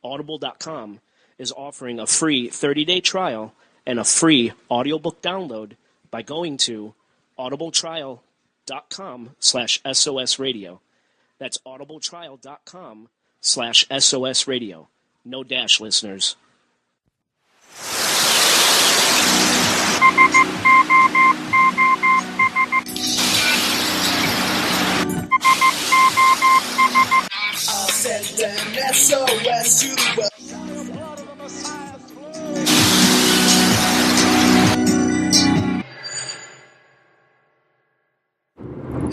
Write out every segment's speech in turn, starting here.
Audible.com is offering a free 30-day trial and a free audiobook download by going to audibletrial.com/SOS-RADIO. That's audibletrial.com/SOS-RADIO. No dash, listeners. I'll send them SOS to the world.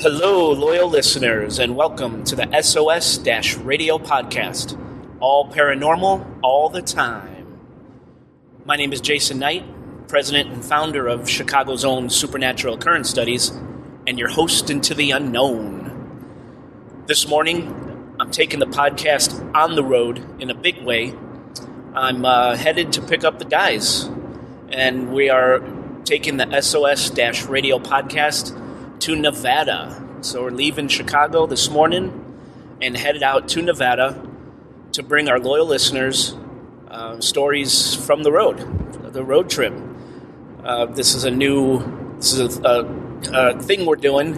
Hello, loyal listeners, and welcome to the SOS-Radio Podcast. All paranormal, all the time. My name is Jason Knight, president and founder of Chicago's own Supernatural Occurrence Studies, and your host into the unknown. This morning, I'm taking the podcast on the road in a big way. I'm headed to pick up the guys, and we are taking the SOS-Radio Podcast to Nevada. So we're leaving Chicago this morning and headed out to Nevada to bring our loyal listeners stories from the road trip. This is a thing we're doing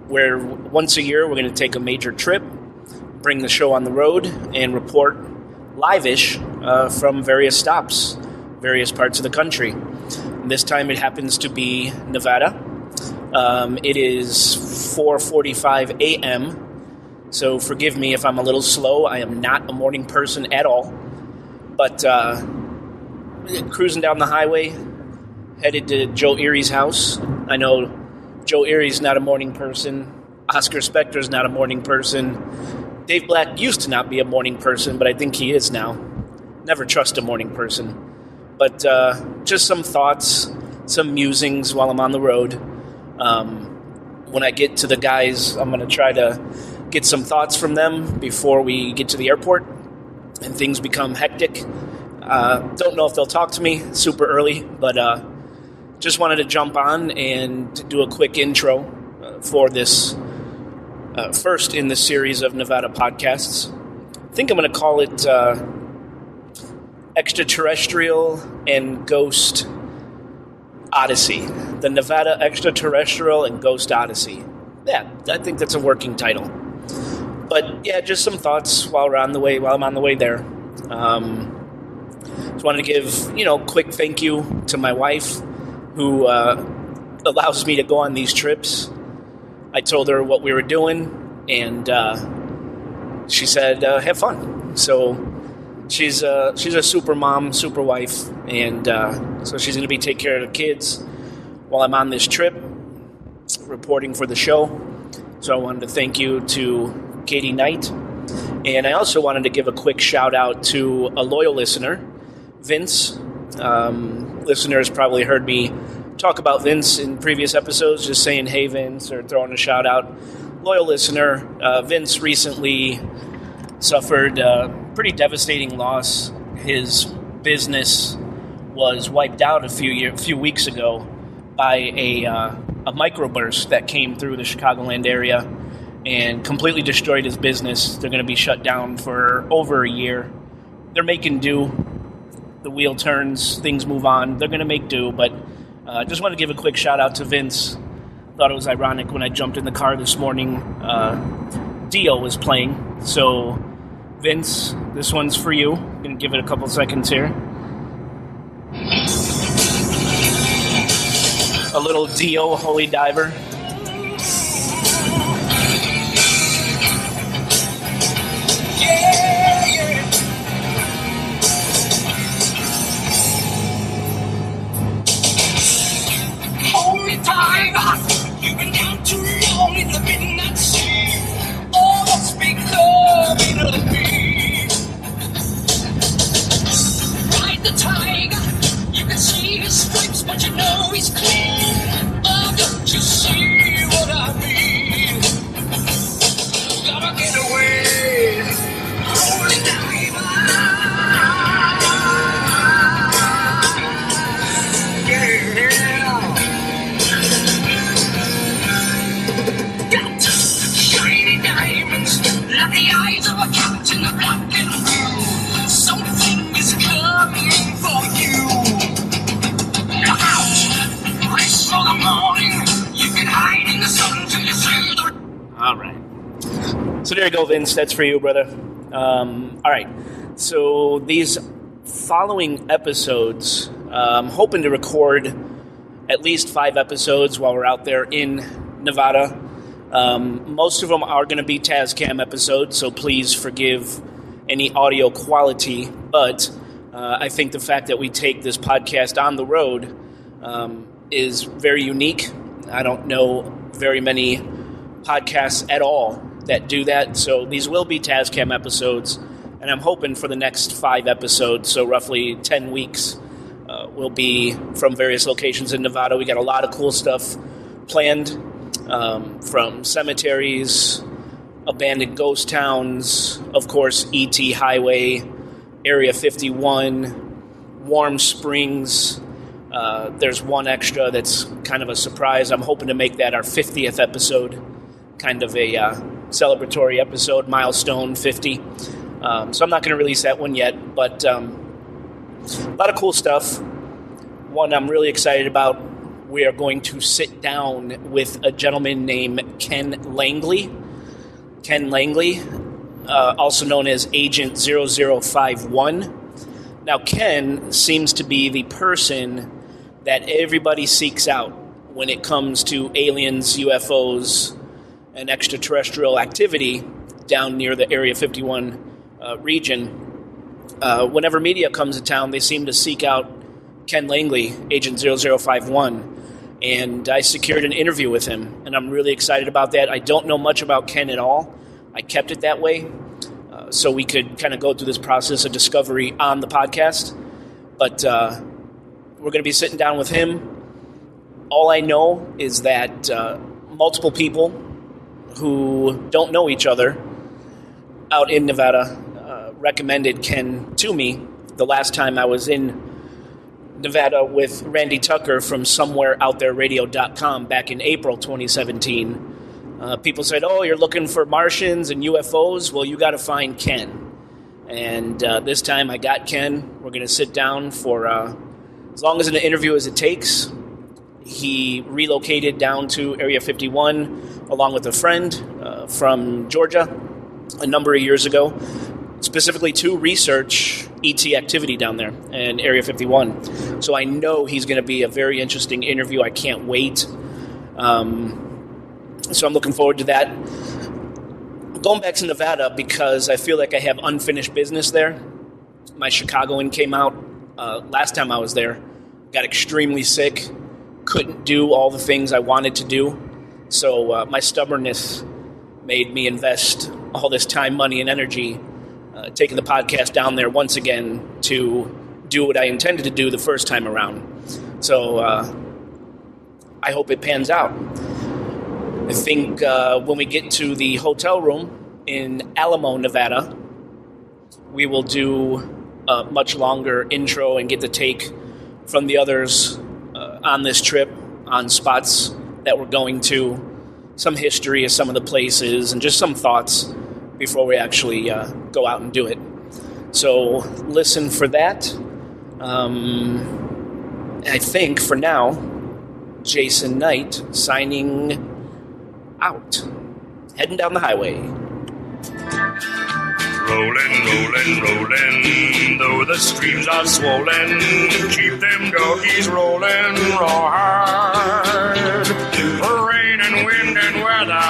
where once a year we're going to take a major trip, bring the show on the road, and report live-ish from various stops, various parts of the country. And this time it happens to be Nevada. It is 4:45 a.m., so forgive me if I'm a little slow. I am not a morning person at all. But cruising down the highway, headed to Joe Erie's house. I know Joe Erie's not a morning person. Oscar Spector's not a morning person. Dave Black used to not be a morning person, but I think he is now. Never trust a morning person. But just some thoughts, some musings while I'm on the road. When I get to the guys, I'm going to try to get some thoughts from them before we get to the airport and things become hectic. Don't know if they'll talk to me super early, but just wanted to jump on and do a quick intro for this first in the series of Nevada podcasts. I think I'm going to call it Extraterrestrial and Ghost Odyssey. The Nevada Extraterrestrial and Ghost Odyssey. Yeah, I think that's a working title. But yeah, just some thoughts while I'm on the way there. Just wanted to give, quick thank you to my wife who allows me to go on these trips. I told her what we were doing, and she said, have fun. So she's a super mom, super wife, and so she's going to be taking care of the kids while I'm on this trip, reporting for the show. So I wanted to thank you to Katie Knight. And I also wanted to give a quick shout out to a loyal listener, Vince. Listeners probably heard me talk about Vince in previous episodes, just saying, hey, Vince, or throwing a shout out. Loyal listener, Vince recently suffered a pretty devastating loss. His business was wiped out a few weeks ago by a microburst that came through the Chicagoland area and completely destroyed his business. They're going to be shut down for over a year. They're making do. The wheel turns, things move on. They're going to make do, but just want to give a quick shout out to Vince. Thought it was ironic when I jumped in the car this morning. Dio was playing. So, Vince, this one's for you. I'm going to give it a couple seconds here. A little Dio, Holy Diver. Holy diver, you've been down too long in the midnight sea. Oh, what's big love in me? Ride the tiger, you can see his stripes, but you know he's clean. Oh, don't you see what I mean? Gotta get away, holy diver. Shiny diamonds, like the eyes of a captain of black and blue. So there you go, Vince. That's for you, brother. All right. So these following episodes, I'm hoping to record at least 5 episodes while we're out there in Nevada. Most of them are going to be Tascam episodes, so please forgive any audio quality. But I think the fact that we take this podcast on the road is very unique. I don't know very many podcasts at all that do that. So these will be Tascam episodes, and I'm hoping for the next 5 episodes, so roughly 10 weeks, will be from various locations in Nevada. We got a lot of cool stuff planned, from cemeteries, abandoned ghost towns, of course, E.T. Highway, Area 51, Warm Springs. There's one extra that's kind of a surprise. I'm hoping to make that our 50th episode, kind of a celebratory episode, milestone 50. So I'm not going to release that one yet, but a lot of cool stuff. One I'm really excited about, we are going to sit down with a gentleman named Ken Langley. Ken Langley, also known as Agent 0051. Now, Ken seems to be the person that everybody seeks out when it comes to aliens, UFOs, and extraterrestrial activity down near the Area 51 region. Whenever media comes to town, they seem to seek out Ken Langley, Agent 0051, and I secured an interview with him, and I'm really excited about that. I don't know much about Ken at all. I kept it that way so we could kind of go through this process of discovery on the podcast, but we're going to be sitting down with him. All I know is that multiple people who don't know each other out in Nevada recommended Ken to me the last time I was in Nevada with Randy Tucker from SomewhereOutThereRadio.com back in April 2017. People said, oh, you're looking for Martians and UFOs? Well, you got to find Ken. And this time I got Ken. We're going to sit down for as long as an interview as it takes. He relocated down to Area 51 along with a friend from Georgia a number of years ago, specifically to research ET activity down there in Area 51. So I know he's going to be a very interesting interview. I can't wait. So I'm looking forward to that. I'm going back to Nevada because I feel like I have unfinished business there. My Chicagoan came out last time I was there. Got extremely sick. Couldn't do all the things I wanted to do. So my stubbornness made me invest all this time, money, and energy taking the podcast down there once again to do what I intended to do the first time around. So I hope it pans out. I think when we get to the hotel room in Alamo, Nevada, we will do a much longer intro and get the take from the others on this trip, on spots that we're going to, some history of some of the places, and just some thoughts before we actually go out and do it. So listen for that. I think for now, Jason Knight signing out. Heading down the highway. Rolling, rolling, rolling, though the streams are swollen, keep them doggies rolling hard. Rain and wind and weather,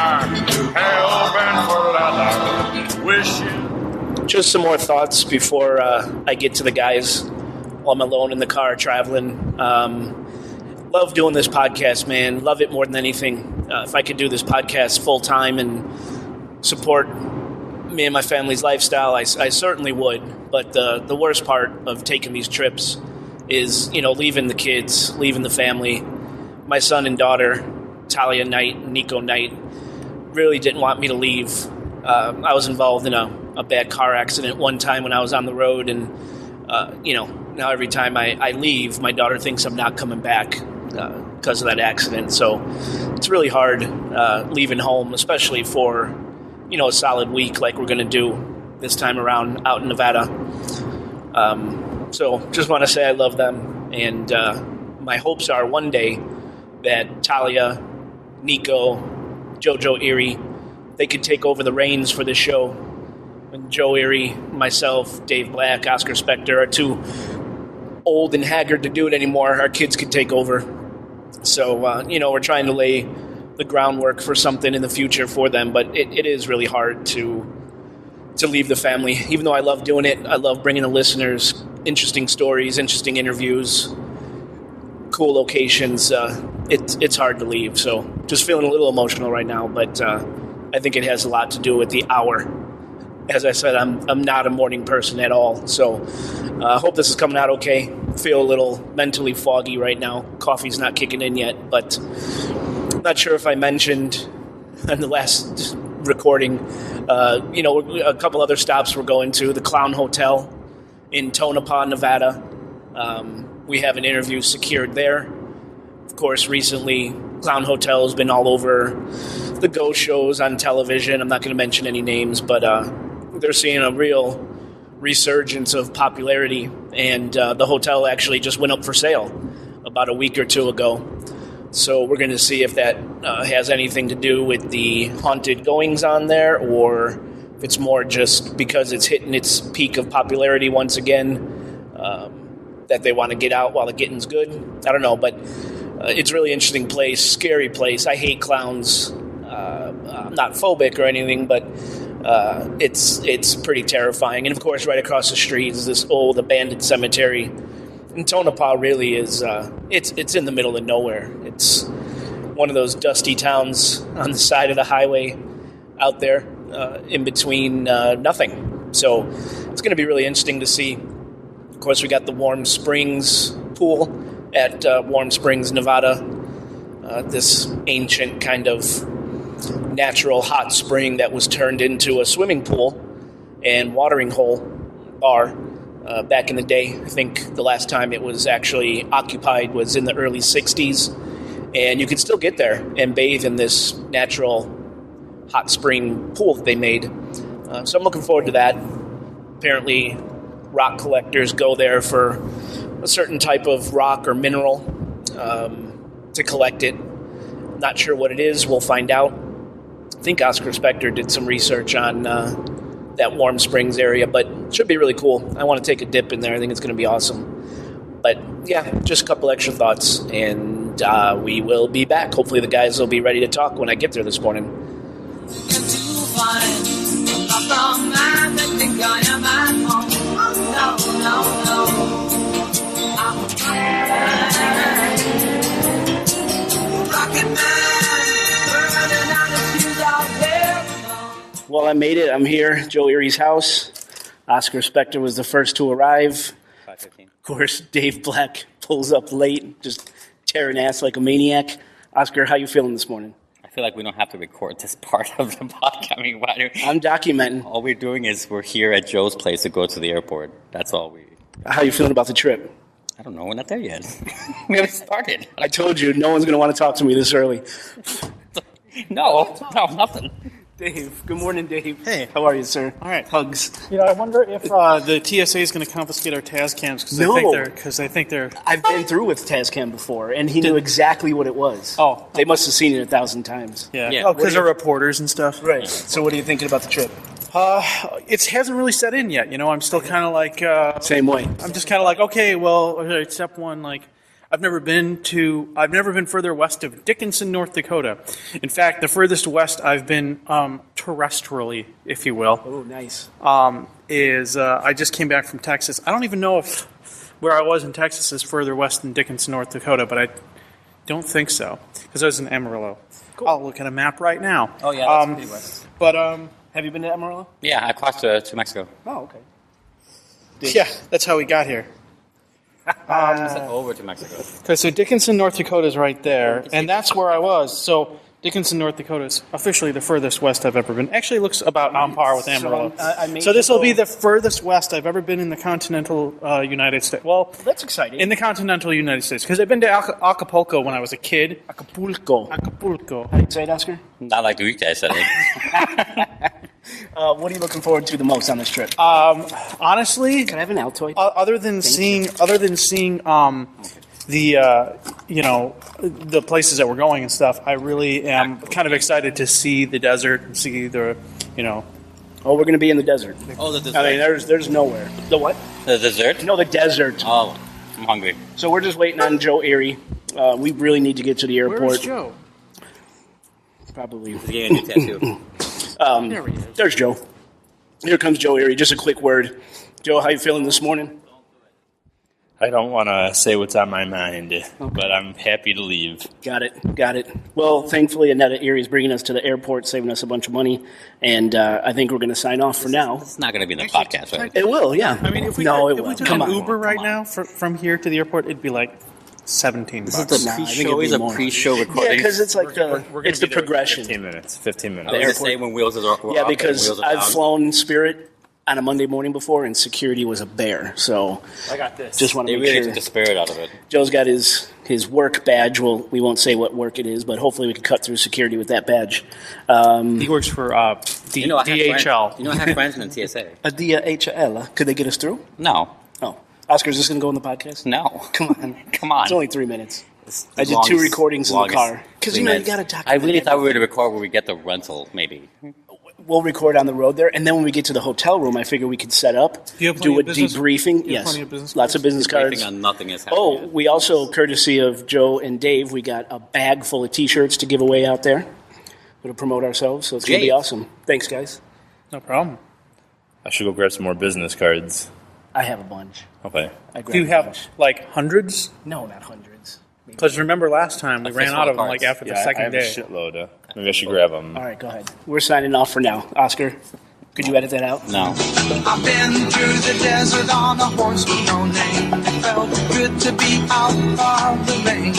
hell bent for leather, wishing. Just some more thoughts before I get to the guys while I'm alone in the car traveling. Love doing this podcast, man. Love it more than anything. If I could do this podcast full time and support me and my family's lifestyle, I certainly would. But the worst part of taking these trips is, leaving the kids, leaving the family. My son and daughter, Talia Knight and Nico Knight, really didn't want me to leave. I was involved in a bad car accident one time when I was on the road, and now every time I leave, my daughter thinks I'm not coming back because of that accident. So it's really hard leaving home, especially for a solid week like we're going to do this time around out in Nevada. So just want to say I love them, and my hopes are one day that Talia, Nico, Jojo Erie, they could take over the reins for this show. When Joe Erie, myself, Dave Black, Oscar Spector are too old and haggard to do it anymore, our kids could take over. So, we're trying to lay the groundwork for something in the future for them, but it is really hard to leave the family. Even though I love doing it, I love bringing the listeners interesting stories, interesting interviews, cool locations. It's hard to leave, so just feeling a little emotional right now, but I think it has a lot to do with the hour. As I said, I'm not a morning person at all, so I hope this is coming out okay. Feel a little mentally foggy right now. Coffee's not kicking in yet, but I'm not sure if I mentioned in the last recording, a couple other stops we're going to. The Clown Hotel in Tonopah, Nevada. We have an interview secured there. Of course, recently, Clown Hotel has been all over the ghost shows on television. I'm not going to mention any names, but they're seeing a real resurgence of popularity, and the hotel actually just went up for sale about a week or two ago. So we're going to see if that has anything to do with the haunted goings on there, or if it's more just because it's hitting its peak of popularity once again, that they want to get out while the getting's good. I don't know, but it's a really interesting place, scary place. I hate clowns. I'm not phobic or anything, but it's pretty terrifying. And of course, right across the street is this old abandoned cemetery. And Tonopah really is, it's in the middle of nowhere. It's one of those dusty towns on the side of the highway out there, in between nothing. So it's going to be really interesting to see. Of course, we got the Warm Springs pool at Warm Springs, Nevada. This ancient kind of natural hot spring that was turned into a swimming pool and watering hole bar back in the day. I think the last time it was actually occupied was in the early 60s, and you could still get there and bathe in this natural hot spring pool that they made. So I'm looking forward to that. Apparently, rock collectors go there for a certain type of rock or mineral to collect it. Not sure what it is. We'll find out. I think Oscar Spector did some research on that Warm Springs area, but it should be really cool. I want to take a dip in there. I think it's going to be awesome. But yeah, just a couple extra thoughts, and we will be back. Hopefully the guys will be ready to talk when I get there this morning. Well, I made it. I'm here, Joe Erie's house. Oscar Spector was the first to arrive. 5:15. Of course, Dave Black pulls up late, just tearing ass like a maniac. Oscar, how you feeling this morning? I feel like we don't have to record this part of the podcast. I mean, why do I'm documenting. all we're doing is we're here at Joe's place to go to the airport. That's all we... How you feeling about the trip? I don't know. We're not there yet. We haven't started. I told you, no one's going to want to talk to me this early. No, nothing. Dave. Good morning, Dave. Hey. How are you, sir? All right. Hugs. I wonder if the TSA is going to confiscate our Tascams because I think they're. I've been through with Tascam before, and he knew exactly what it was. Oh. They must have seen it 1,000 times. Yeah. Yeah. Oh, because they're reporters and stuff. Right. So what are you thinking about the trip? It hasn't really set in yet. I'm still kind of like. Same way. I'm just kind of like, okay, well, okay, step one, like. I've never been further west of Dickinson, North Dakota. In fact, the furthest west I've been terrestrially, if you will. Oh, nice. Is I just came back from Texas. I don't even know if where I was in Texas is further west than Dickinson, North Dakota, but I don't think so because I was in Amarillo. Cool. I'll look at a map right now. Oh, yeah, that's pretty west. But Have you been to Amarillo? Yeah, I crossed to Mexico. Oh, okay. yeah, that's how we got here. Over to Mexico. Okay, so Dickinson, North Dakota is right there, and that's where I was. So Dickinson, North Dakota is officially the furthest west I've ever been. Actually, it looks about on par with Amarillo. So this will be the furthest west I've ever been in the continental United States. Well, that's exciting. In the continental United States, because I've been to Acapulco when I was a kid. Acapulco. How do you say it, Oscar? Not like the week I said it. What are you looking forward to the most on this trip? Honestly, can I have an Altoid? Other than seeing the the places that we're going and stuff, I really am kind of excited to see the desert and see the, Oh, we're going to be in the desert. Oh, the desert. I mean, there's nowhere. The what? The dessert? No, the desert. Oh, I'm hungry. So we're just waiting on Joe Erie. We really need to get to the airport. Where's Joe? Probably. He's getting a new tattoo. There he is. There's Joe. Here comes Joe Erie. Just a quick word. Joe, how you feeling this morning? I don't want to say what's on my mind, but I'm happy to leave. Got it. Well, thankfully, Annetta Erie is bringing us to the airport, saving us a bunch of money, and I think we're going to sign off for now. It's not going to be in the podcast, right? It will, yeah. I mean, if we took an Uber right now from here to the airport, it'd be like $17. This is the pre-show. Is a pre-show recording. Yeah, because it's like it's the progression. 15 minutes. 15 minutes. I was going to say when wheels are up. Yeah, because I've flown Spirit on a Monday morning before, and security was a bear. So I got this. Just want to They make really sure. took the spirit out of it. Joe's got his work badge. Well, we won't say what work it is, but hopefully we can cut through security with that badge. He works for DHL. I have friends in the TSA. A DHL. Could they get us through? No. Oh. Oscar, is this going to go on the podcast? No. Come on. Come on. It's only 3 minutes. It's I did 2 recordings in the car. Because, you got to document I really it. thought we were going to record where we get the rental, maybe. We'll record on the road there, and then when we get to the hotel room, I figure we could set up, Do you have do plenty a of business- debriefing. do you have Yes, plenty of business lots of business cards. Briefing on nothing is happening. Oh, we also, courtesy of Joe and Dave, we got a bag full of T-shirts to give away out there. It'll promote ourselves, so it's going to be Jake. awesome. Thanks, guys. No problem. I should go grab some more business cards. I have a bunch. Okay. I grabbed Do you a have bunch. like hundreds? No, not hundreds. Maybe. Because remember last time we ran fistful out of of them cards. like after the I second have day. a shitload. Maybe I should grab them. All right, go ahead. We're signing off for now. Oscar, could you edit that out? No. I've been through the desert on a horse with no name. It felt good to be out of the rain.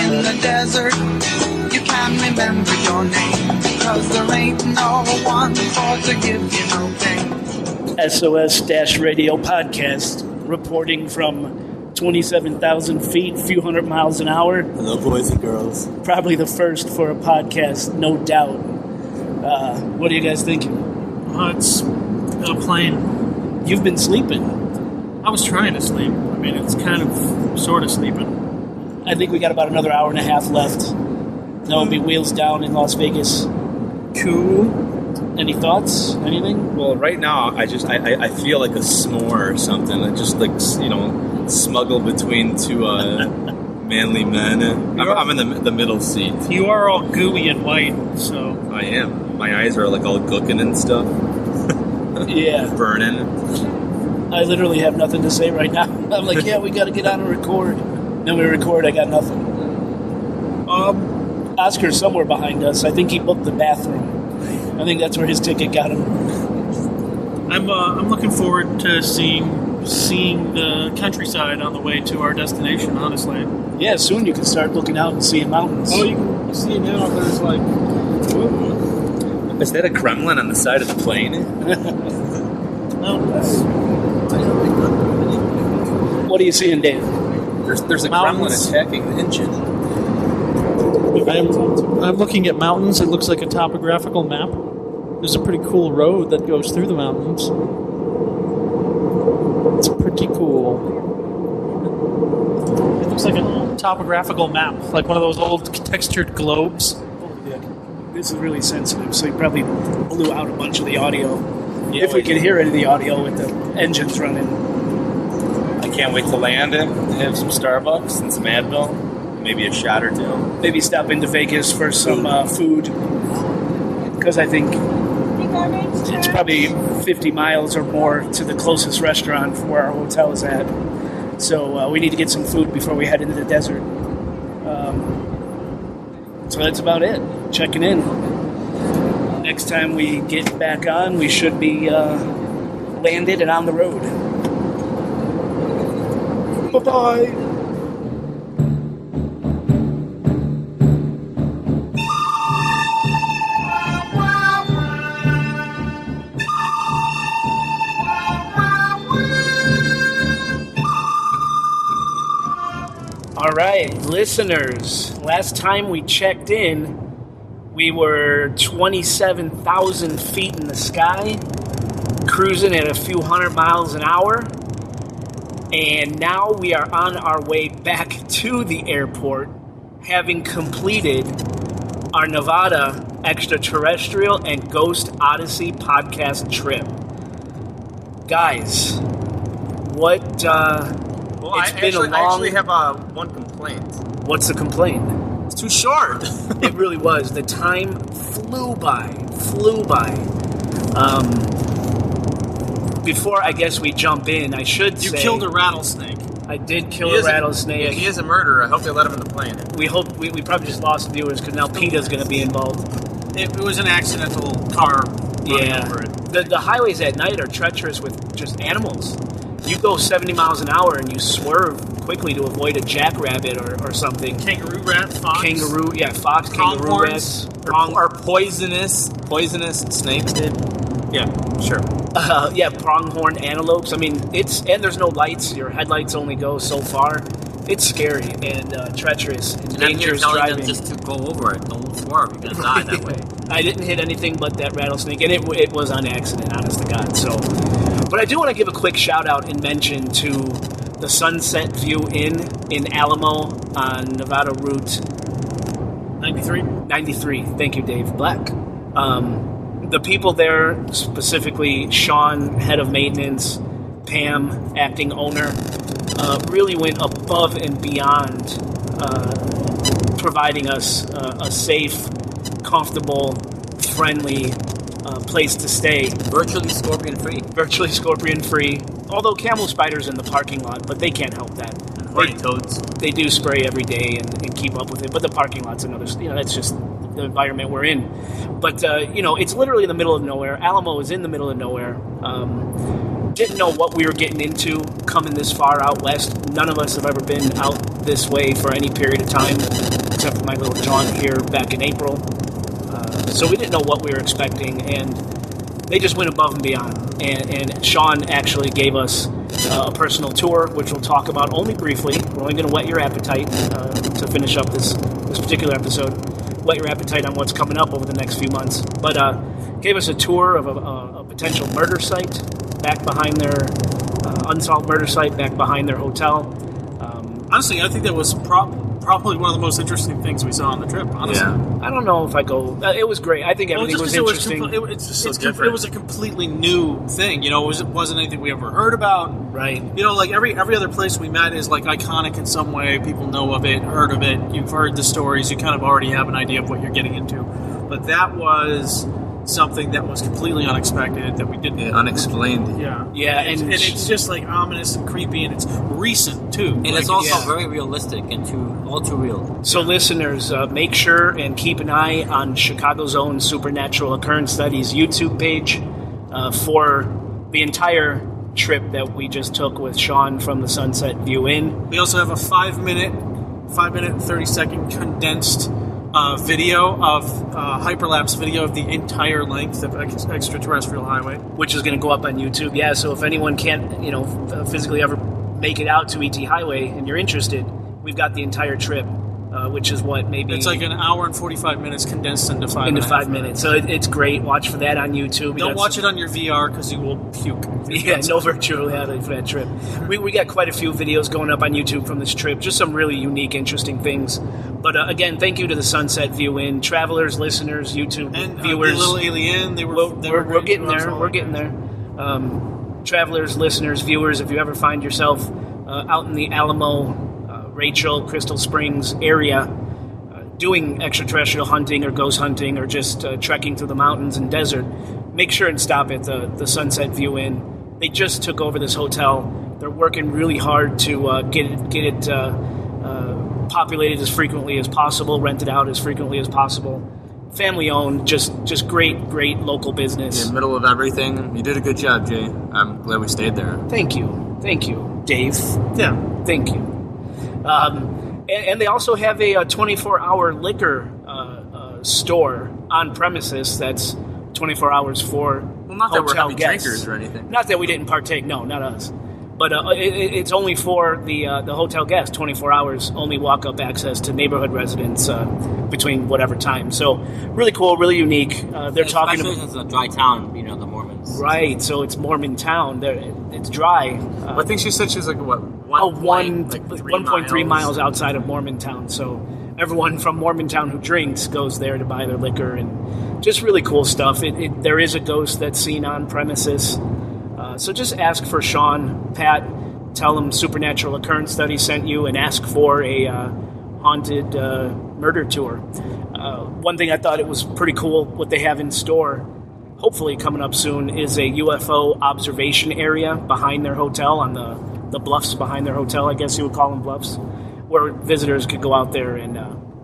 In the desert, you can remember your name, because there ain't no one for to give you no pain. SOS-Radio Podcast, reporting from 27,000 feet, few hundred miles an hour. Hello, boys and girls. Probably the first for a podcast, no doubt. What are you guys thinking? It's a plane. You've been sleeping. I was trying to sleep. I mean, it's kind of sort of sleeping. I think we got about another hour and a half left. Then we'll be wheels down in Las Vegas. Cool. Any thoughts? Anything? Well, right now, I feel like a s'more or something. I just smuggled between two manly men. I'm in the middle seat. You are all gooey and white, so I am. My eyes are like all gooking and stuff, Yeah. burning. I literally have nothing to say right now. I'm like, yeah, we got to get on and record. Then we record, I got nothing. Oscar's somewhere behind us. I think he booked the bathroom. I think that's where his ticket got him. I'm looking forward to seeing the countryside on the way to our destination. Honestly. Yeah, soon you can start looking out and seeing mountains. Oh, you can see now. There's like. Is that a Kremlin on the side of the plane? What are you seeing, Dave? There's a Mountains. Kremlin attacking the engine. I'm looking at mountains. It looks like a topographical map. There's a pretty cool road that goes through the mountains. It's pretty cool. It looks like a topographical map, like one of those old textured globes. This is really sensitive, so you probably blew out a bunch of the audio. If we could hear any of the audio with the engines running. I can't wait to land it, have some Starbucks and some Advil, maybe a shot or two. Maybe stop into Vegas for some food. Because I think it's probably 50 miles or more to the closest restaurant from where our hotel is at. So we need to get some food before we head into the desert. So that's about it. Checking in. Next time we get back on, we should be landed and on the road. Bye-bye. All right, listeners, last time we checked in, we were 27,000 feet in the sky, cruising at a few hundred miles an hour, And now we are on our way back to the airport, having completed our Nevada Extraterrestrial and Ghost Odyssey podcast trip. Guys, what... Well, I actually have one complaint. What's the complaint? It's too short. It really was. The time flew by. Before I guess we jump in, I should say... You killed a rattlesnake. I did kill a rattlesnake. He is a murderer. I hope they let him in the plane. We hope... We probably just lost viewers because now PETA's going to be involved. It was an accidental car running over it. The highways at night are treacherous with just animals. You go 70 miles an hour and you swerve quickly to avoid a jackrabbit or something. Kangaroo rat, fox. Fox, kangaroo rats. Or poisonous snakes. Yeah, sure. Pronghorn antelopes. I mean, and there's no lights. Your headlights only go so far. It's scary and treacherous and dangerous driving. Them just to go over it. Don't swerve. You're gonna die that way. I didn't hit anything but that rattlesnake, and it was on accident, honest to God. So, but I do want to give a quick shout out and mention to the Sunset View Inn in Alamo on Nevada Route 93. Thank you, Dave Black. The people there, specifically Sean, head of maintenance, Pam, acting owner, really went above and beyond providing us a safe, comfortable, friendly place to stay. Virtually scorpion-free. Although camel spiders in the parking lot, but they can't help that. Horny toads. They do spray every day and keep up with it, but the parking lot's another... that's just the environment we're in. But, it's literally in the middle of nowhere. Alamo is in the middle of nowhere. Didn't know what we were getting into coming this far out west. None of us have ever been out this way for any period of time, except for my little jaunt here back in April. So we didn't know what we were expecting, and they just went above and beyond. And Sean actually gave us a personal tour, which we'll talk about only briefly. We're only going to whet your appetite to finish up this particular episode. Whet your appetite on what's coming up over the next few months. But gave us a tour of a potential murder site back behind their unsolved murder site back behind their hotel. Honestly, I think that was probably one of the most interesting things we saw on the trip. Honestly, I don't know if I go. It was great. I think everything was interesting. It was a completely new thing. It wasn't anything we ever heard about. Right. Like every other place we met is like iconic in some way. People know of it, heard of it. You've heard the stories. You kind of already have an idea of what you're getting into. But that was something that was completely unexpected that we didn't unexplained. Yeah, and it's just like ominous and creepy, and it's recent too. And it's also very realistic and all too real. So listeners, make sure and keep an eye on Chicago's own Supernatural Occurrence Studies YouTube page for the entire trip that we just took with Sean from the Sunset View Inn. We also have a 5 minute, 30-second condensed video of hyperlapse video of the entire length of Extraterrestrial Highway, which is going to go up on YouTube. Yeah, so if anyone can't, physically ever make it out to ET Highway and you're interested, we've got the entire trip, which is what maybe it's like an hour and 45 minutes condensed into 5 minutes. So it's great. Watch for that on YouTube. Don't watch it on your VR because you will puke. Yeah, no virtual reality for that trip. We got quite a few videos going up on YouTube from this trip. Just some really unique, interesting things. But again, thank you to the Sunset View Inn, travelers, listeners, YouTube and viewers. The Little Alien. We're getting there. We're getting there. Travelers, listeners, viewers. If you ever find yourself out in the Alamo, Rachel, Crystal Springs area, doing extraterrestrial hunting or ghost hunting or just trekking through the mountains and desert, make sure and stop at the Sunset View Inn. They just took over this hotel. They're working really hard to get it populated as frequently as possible, rented out as frequently as possible. Family owned, just great local business. In the middle of everything. You did a good job, Jay. I'm glad we stayed there. Thank you, Dave. Yeah, thank you. And they also have a 24-hour liquor store on premises that's 24 hours for not that we're hotel heavy guests. drinkers or anything. Not that we didn't partake. No, not us. But it's only for the hotel guests, 24 hours, only walk-up access to neighborhood residents between whatever time. So really cool, really unique. They're talking about... Especially since it's a dry town, the Mormons. Right, so it's Mormon town. It's dry. I think she said she was 1.3 miles outside of Mormontown. So everyone from Mormontown who drinks goes there to buy their liquor, and just really cool stuff. There is a ghost that's seen on premises. So just ask for Sean, Pat, tell him Supernatural Occurrence Studies sent you, and ask for a haunted murder tour. One thing I thought it was pretty cool, what they have in store, hopefully coming up soon, is a UFO observation area behind their hotel, on the bluffs behind their hotel, I guess you would call them bluffs, where visitors could go out there and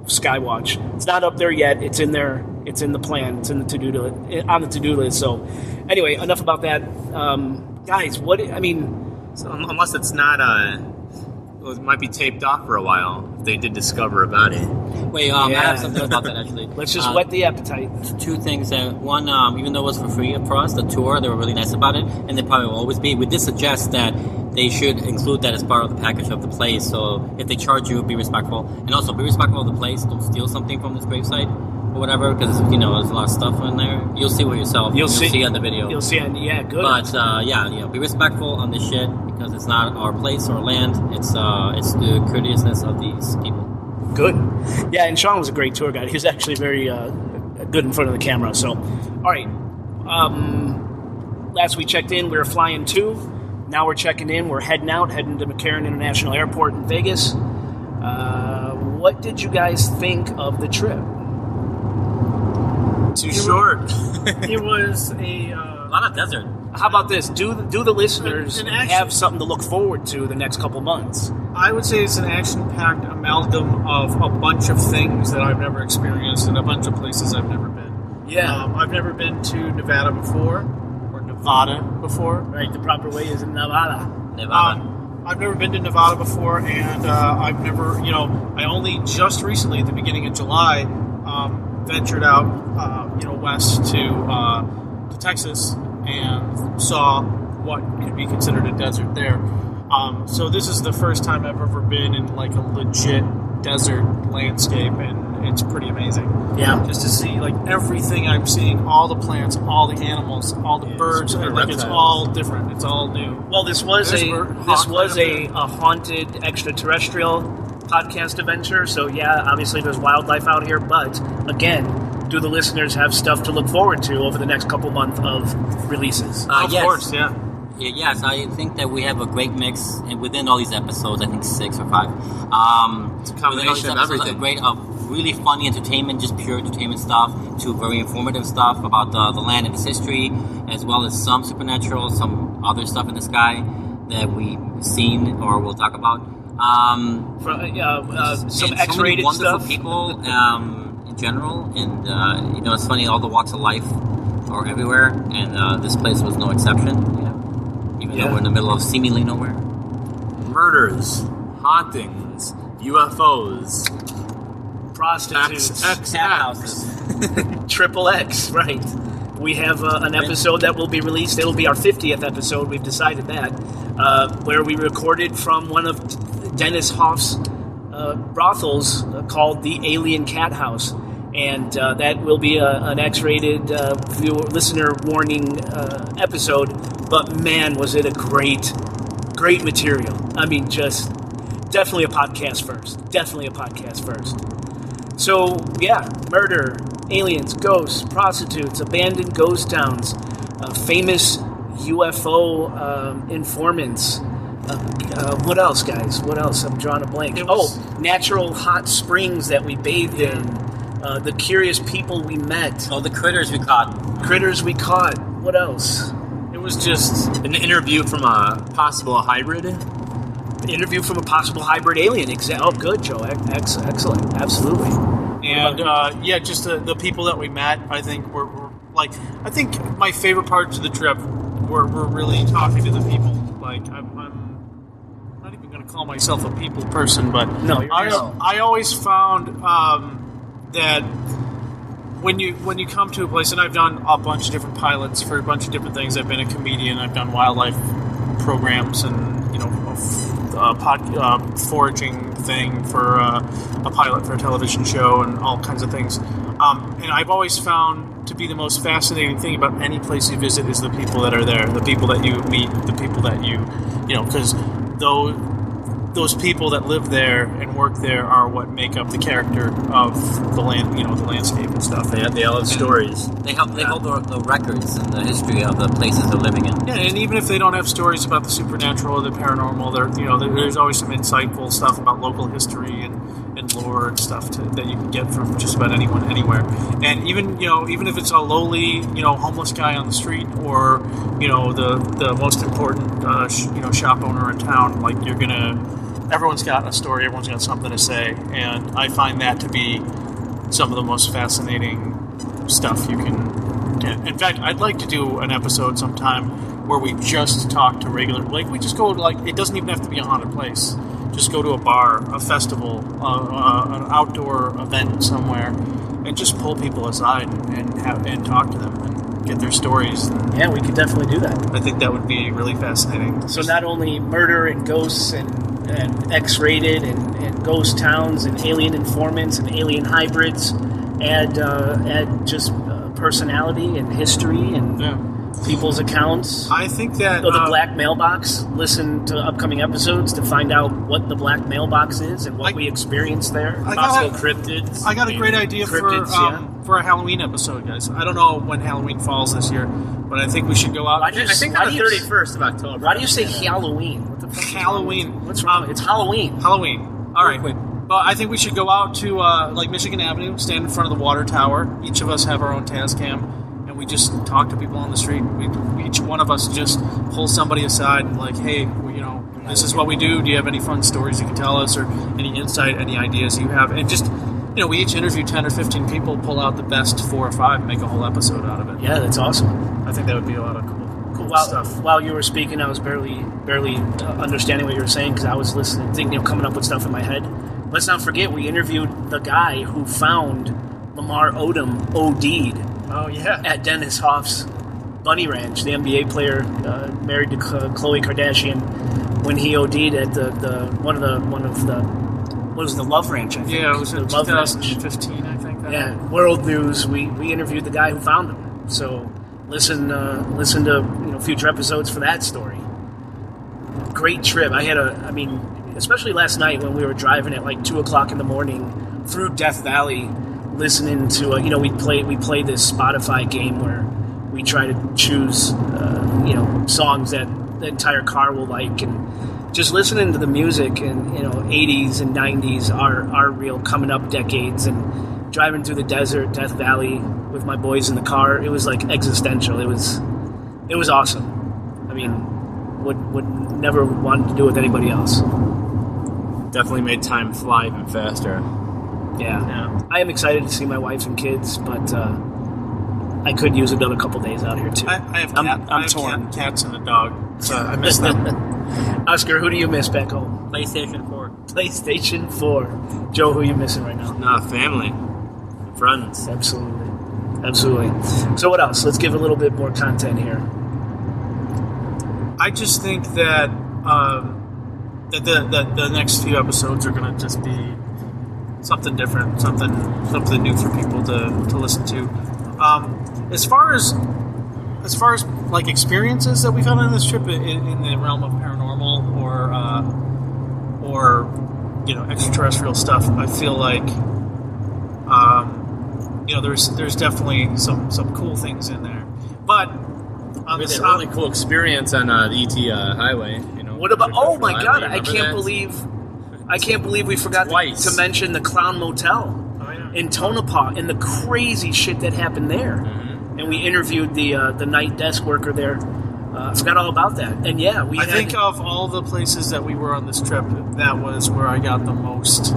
skywatch. It's not up there yet. It's in there. It's in the plan. It's in the on the to-do list. So, anyway, enough about that, guys. So unless it's not, it might be taped off for a while. If they did discover about it. Wait, I have something about that actually. Let's just whet the appetite. Two things. One, even though it was for free for us, the tour, they were really nice about it, and they probably will always be. We did suggest that they should include that as part of the package of the place. So if they charge you, be respectful, and also be respectful of the place. Don't steal something from this gravesite or whatever, because there's a lot of stuff in there. You'll see what yourself. You'll see on the video. You'll see on good. But be respectful on this shit, because it's not our place or land. It's the courteousness of these people. Good. Yeah, and Sean was a great tour guide. He was actually very good in front of the camera. So, all right. Last we checked in, we were flying 2. Now we're checking in. We're heading to McCarran International Airport in Vegas. What did you guys think of the trip? Too short. It was a lot of desert. How about this? Do the listeners have something to look forward to the next couple months? I would say it's an action-packed amalgam of a bunch of things that I've never experienced and a bunch of places I've never been. Yeah. I've never been to Nevada before. Right, the proper way is in Nevada. I've never been to Nevada before, and I've never, I only just recently, at the beginning of July, ventured out, west to Texas and saw what could be considered a desert there. So this is the first time I've ever been in like a legit desert landscape, and it's pretty amazing. Yeah, just to see like everything I'm seeing, all the plants, all the animals, all the birds, it's all different. It's all new. Well, this was a haunted extraterrestrial podcast adventure. So yeah, obviously there's wildlife out here, but again, do the listeners have stuff to look forward to over the next couple months of releases? Of course, yeah. Yes, I think that we have a great mix, and within all these episodes, I think 6 or 5. It's a combination of everything. Of really funny entertainment, just pure entertainment stuff, to very informative stuff about the land and its history, as well as some supernatural, some other stuff in the sky that we've seen or we'll talk about. Some X-rated so wonderful stuff. People in general, and it's funny, all the walks of life are everywhere, and this place was no exception. Even though we're in the middle of seemingly nowhere. Murders, hauntings, UFOs, prostitutes, cat houses, triple X. Right. We have an episode that will be released. It will be our 50th episode. We've decided that, where we recorded from one of Dennis Hoff's brothels called the Alien Cat House. And that will be an X-rated listener warning episode. But man, was it a great material. I mean, just definitely a podcast first. So, yeah, murder, aliens, ghosts, prostitutes, abandoned ghost towns, famous UFO informants. What else, guys? What else? I'm drawing a blank. Natural hot springs that we bathed in. The curious people we met. Oh, the critters we caught. What else? It was just an interview from a possible hybrid. Alien. Oh, good, Joe. Excellent. Absolutely. And just the people that we met, I think were like, I think my favorite parts of the trip were really talking to the people. Like, I'm not even going to call myself a people person, but no, I always found that when you come to a place, and I've done a bunch of different pilots for a bunch of different things. I've been a comedian. I've done wildlife programs and foraging thing for a pilot for a television show and all kinds of things. And I've always found to be the most fascinating thing about any place you visit is the people that are there, the people that you meet, the people that because those people that live there and work there are what make up the character of the land, the landscape and stuff. They all have stories. They hold the records and the history of the places they're living in. Yeah, and even if they don't have stories about the supernatural or the paranormal, there's always some insightful stuff about local history and lore and stuff that you can get from just about anyone, anywhere. And even if it's a lowly, homeless guy on the street or, the most important, shop owner in town, like everyone's got a story, everyone's got something to say, and I find that to be some of the most fascinating stuff you can get. In fact, I'd like to do an episode sometime where we just talk to we just go it doesn't even have to be a haunted place. Just go to a bar, a festival, an outdoor event somewhere, and just pull people aside and talk to them and get their stories. Yeah, we could definitely do that. I think that would be really fascinating. So not only murder and ghosts and X-rated and ghost towns and alien informants and alien hybrids, add just personality and history and people's accounts. I think that the black mailbox. Listen to upcoming episodes to find out what the black mailbox is and what we experienced there. Possible cryptids. I got a great idea for a Halloween episode, guys. I don't know when Halloween falls this year, but I think we should go out. I think on the 31st of October. Why do you say Halloween? What the fuck? Halloween. What's wrong? It's Halloween. Halloween. All right. Well, I think we should go out to Michigan Avenue, stand in front of the water tower. Each of us have our own Tascam. We just talk to people on the street. Each one of us just pulls somebody aside and hey, this is what we do. Do you have any fun stories you can tell us, or any insight, any ideas you have? And just, we each interview 10 or 15 people, pull out the best 4 or 5, and make a whole episode out of it. Yeah, that's awesome. I think that would be a lot of cool stuff. While you were speaking, I was barely understanding what you were saying because I was listening, thinking, coming up with stuff in my head. Let's not forget, we interviewed the guy who found Lamar Odom OD'd. Oh yeah, at Dennis Hoff's Bunny Ranch, the NBA player married to Khloe Kardashian, when he OD'd at one of the what was the Love Ranch? I think. Yeah, it was in Love 2015, I think. World News. We interviewed the guy who found him. So listen to future episodes for that story. Great trip. Especially last night when we were driving at 2:00 in the morning through Death Valley. Listening to we play this Spotify game where we try to choose songs that the entire car will like, and just listening to the music and 80s and 90s are real coming up decades, and driving through the desert, Death Valley with my boys in the car, it was existential. It was awesome. Would never want to do it with anybody else. Definitely made time fly even faster. Yeah. I am excited to see my wife and kids, but I could use another couple days out here too. I'm torn. Cats and a dog, so I miss them. Oscar, who do you miss back home? PlayStation 4. PlayStation 4. Joe, who are you missing right now? Nah, family, friends. Absolutely. So what else? Let's give a little bit more content here. I just think that the next few episodes are going to just be something different, something new for people to listen to. As far as experiences that we've had on this trip in the realm of paranormal or extraterrestrial stuff, I feel like there's definitely some cool things in there. But we had a really cool experience on the ET highway. What about? Oh my God! I can't believe we forgot to mention the Clown Motel in Tonopah and the crazy shit that happened there. Mm-hmm. And we interviewed the night desk worker there. I forgot all about that. And yeah, I think of all the places that we were on this trip, that was where I got the most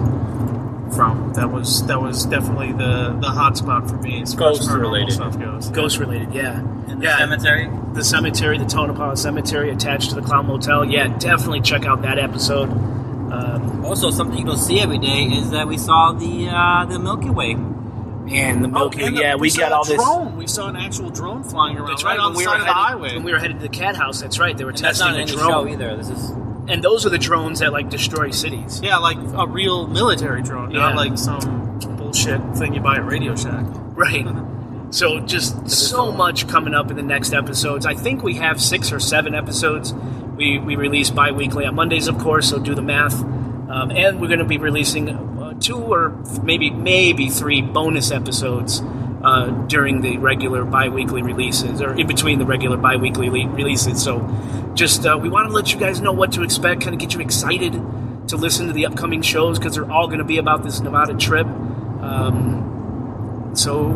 from. That was definitely the hot spot for me as far as paranormal stuff goes. Ghost related, yeah. And the cemetery? The cemetery, the Tonopah Cemetery attached to the Clown Motel. Yeah, definitely check out that episode. Also, something you don't see every day is that we saw the Milky Way. And the Milky Way, we got all this. Drone. We saw an actual drone flying around that's right, on the side of the highway. When we were headed to the cat house, that's right. They were and testing that's not the in drone. Show either. This is And those are the drones that like destroy cities. Yeah, like a real military drone, not like some bullshit thing you buy at Radio Shack. Right. So just so much coming up in the next episodes. I think we have 6 or 7 episodes. We release bi-weekly on Mondays, of course, so do the math. And we're going to be releasing 2 or maybe 3 bonus episodes during the regular bi-weekly releases, or in between the regular bi-weekly releases. So just we want to let you guys know what to expect, kind of get you excited to listen to the upcoming shows, because they're all going to be about this Nevada trip. So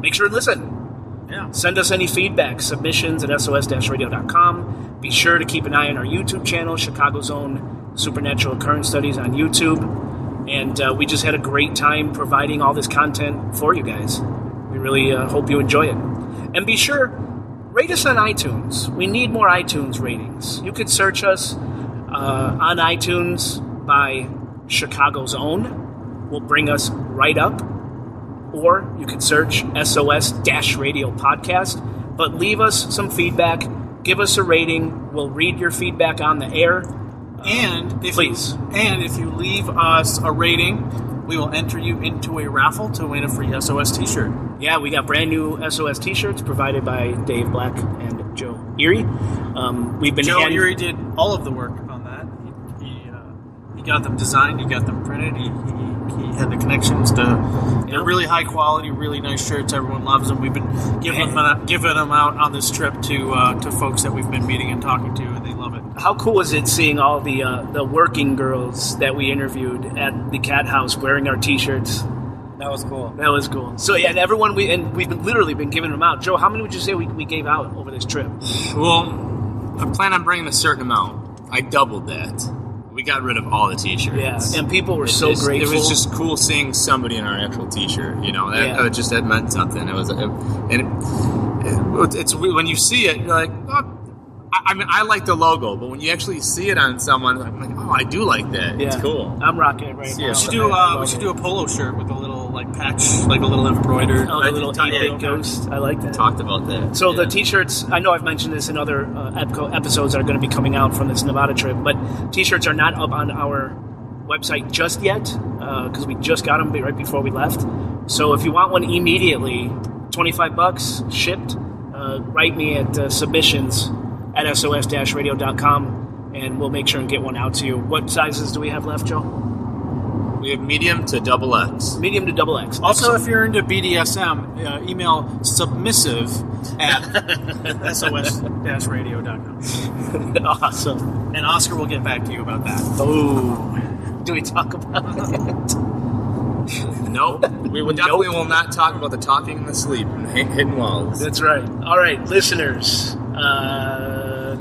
make sure to listen. Yeah. Send us any feedback, submissions at SOS-RADIO.com. Be sure to keep an eye on our YouTube channel, Chicago's own Supernatural Occurrence Studies on YouTube. And we just had a great time providing all this content for you guys. We really hope you enjoy it. And be sure, rate us on iTunes. We need more iTunes ratings. You could search us on iTunes by Chicago's Own. Will bring us right up. Or you could search SOS-Radio Podcast. But leave us some feedback. Give us a rating. We'll read your feedback on the air. And if you leave us a rating, we will enter you into a raffle to win a free SOS t-shirt. Yeah, we got brand new SOS t-shirts provided by Dave Black and Joe Erie. Joe Erie did all of the work on that. He got them designed, he got them printed, he had the connections to they're really high quality, really nice shirts. Everyone loves them. We've been giving them out on this trip to folks that we've been meeting and talking to, and they love it. How cool was it seeing all the working girls that we interviewed at the Cat House wearing our t-shirts? That was cool. That was cool. So yeah, and everyone we've literally been giving them out. Joe, how many would you say we gave out over this trip? Well, I plan on bringing a certain amount. I doubled that. We got rid of all the t-shirts. Yeah, and people were so grateful. It was just cool seeing somebody in our actual t-shirt. You know, that meant something. It was, it's when you see it, you're like, oh, I mean, I like the logo, but when you actually see it on someone, I'm like, oh, I do like that. Yeah. It's cool. I'm rocking it right now. We should do a polo shirt with a little patch, like a little embroidered. Oh, a little 8-bit ghost. I like that. Talked about that. So the t-shirts, I know I've mentioned this in other episodes that are going to be coming out from this Nevada trip, but t-shirts are not up on our website just yet, because we just got them right before we left. So if you want one immediately, $25 shipped, write me at submissions at SOS-radio.com, and we'll make sure and get one out to you. What sizes do we have left, Joe? We have medium to XX. Medium to XX. Also, if you're into BDSM, email submissive at SOS-radio.com. Awesome. And Oscar will get back to you about that. Oh, do we talk about it? Nope. We definitely will not talk about the talking and the sleep and hitting walls. That's right. All right, listeners.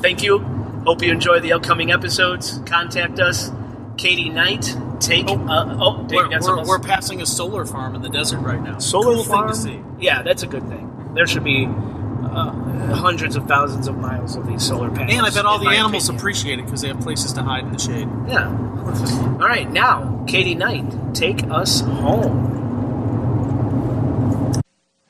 Thank you. Hope you enjoy the upcoming episodes. Contact us. Katie Knight. We're passing a solar farm in the desert right now. Solar farm? Thing to see. Yeah, that's a good thing. There should be hundreds of thousands of miles of these solar panels. And I bet all the animals appreciate it because they have places to hide in the shade. Yeah. All right, now, Katie Knight, take us home.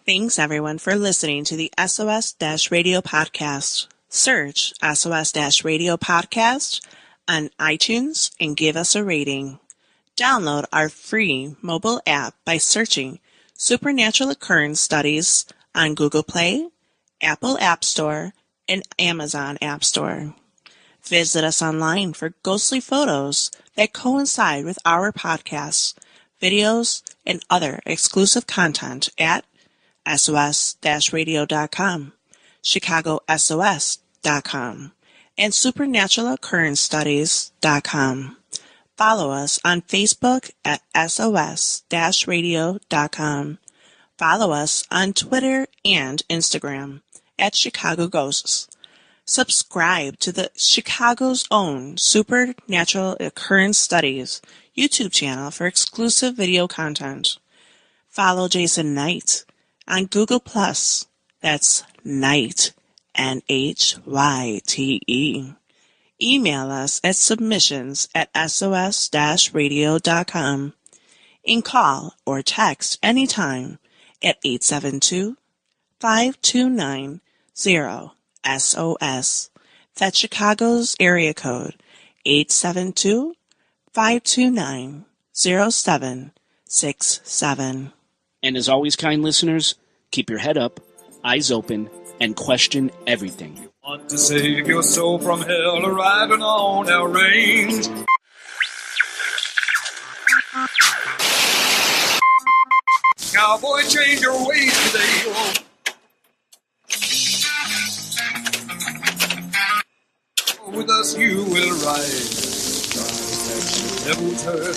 Thanks, everyone, for listening to the SOS-Radio Podcast. Search SOS-Radio Podcast on iTunes and give us a rating. Download our free mobile app by searching Supernatural Occurrence Studies on Google Play, Apple App Store, and Amazon App Store. Visit us online for ghostly photos that coincide with our podcasts, videos, and other exclusive content at SOS-radio.com, ChicagoSOS.com, and SupernaturalOccurrenceStudies.com. Follow us on Facebook at SOS-radio.com. Follow us on Twitter and Instagram at Chicago Ghosts. Subscribe to the Chicago's own Supernatural Occurrence Studies YouTube channel for exclusive video content. Follow Jason Knight on Google+. That's Knight, N-H-Y-T-E. Email us at submissions at SOS-radio.com and call or text anytime at 872-529-0SOS. That's Chicago's area code, 872-529-0767. And as always, kind listeners, keep your head up, eyes open, and question everything. Want to save your soul from hell, arriving on our range. Cowboy, change your ways today. With us you will ride. Never turn.